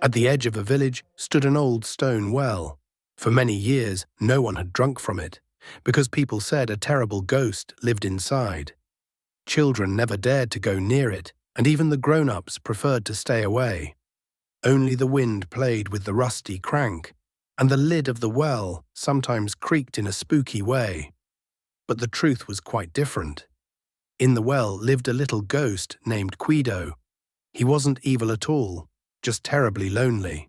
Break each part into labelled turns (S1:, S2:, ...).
S1: At the edge of a village stood an old stone well. For many years, no one had drunk from it, because people said a terrible ghost lived inside. Children never dared to go near it, and even the grown-ups preferred to stay away. Only the wind played with the rusty crank, and the lid of the well sometimes creaked in a spooky way. But the truth was quite different. In the well lived a little ghost named Guido. He wasn't evil at all, just terribly lonely.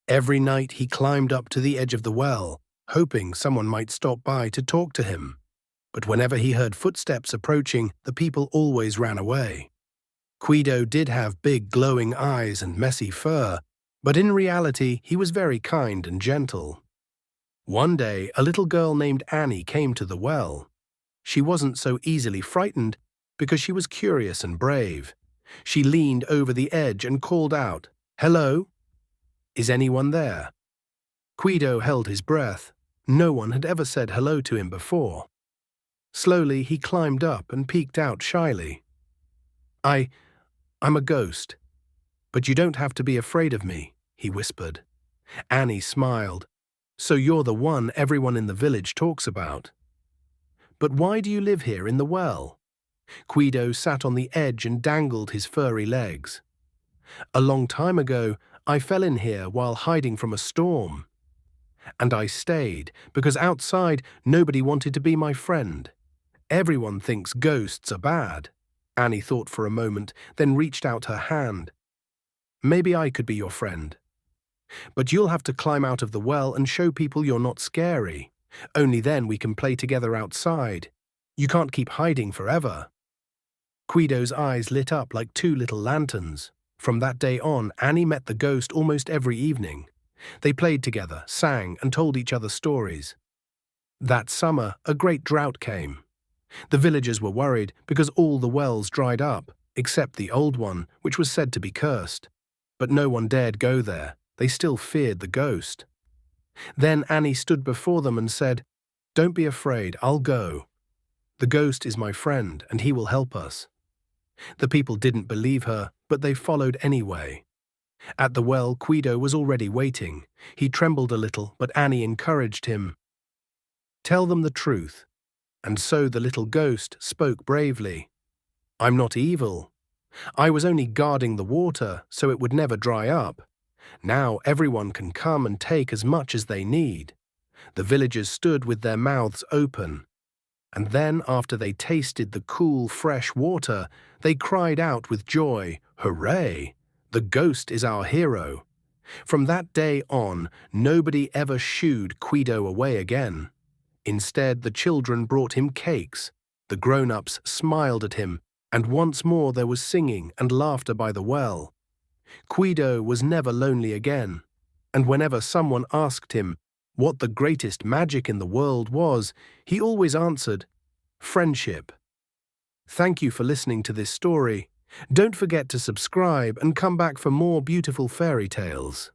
S1: Every night he climbed up to the edge of the well, hoping someone might stop by to talk to him. But whenever he heard footsteps approaching, the people always ran away. Guido did have big glowing eyes and messy fur, but in reality he was very kind and gentle. One day, a little girl named Annie came to the well. She wasn't so easily frightened because she was curious and brave. She leaned over the edge and called out, "Hello? Is anyone there?" Guido held his breath. No one had ever said hello to him before. Slowly, he climbed up and peeked out shyly. I'm a ghost, but you don't have to be afraid of me," he whispered. Annie smiled. "So you're the one everyone in the village talks about. But why do you live here in the well?" Guido sat on the edge and dangled his furry legs. "A long time ago, I fell in here while hiding from a storm. And I stayed because outside nobody wanted to be my friend. Everyone thinks ghosts are bad." Annie thought for a moment, then reached out her hand. "Maybe I could be your friend. But you'll have to climb out of the well and show people you're not scary. Only then we can play together outside. You can't keep hiding forever." Guido's eyes lit up like two little lanterns. From that day on, Annie met the ghost almost every evening. They played together, sang, and told each other stories. That summer, a great drought came. The villagers were worried because all the wells dried up, except the old one, which was said to be cursed. But no one dared go there. They still feared the ghost. Then Annie stood before them and said, "Don't be afraid, I'll go. The ghost is my friend, and he will help us." The people didn't believe her, but they followed anyway. At the well, Guido was already waiting. He trembled a little, but Annie encouraged him. "Tell them the truth." And so the little ghost spoke bravely. "I'm not evil. I was only guarding the water so it would never dry up. Now everyone can come and take as much as they need." The villagers stood with their mouths open. And then, after they tasted the cool, fresh water, they cried out with joy, "Hooray! The ghost is our hero." From that day on, nobody ever shooed Guido away again. Instead, the children brought him cakes, the grown-ups smiled at him, and once more there was singing and laughter by the well. Guido was never lonely again, and whenever someone asked him what the greatest magic in the world was, he always answered, "Friendship." Thank you for listening to this story. Don't forget to subscribe and come back for more beautiful fairy tales.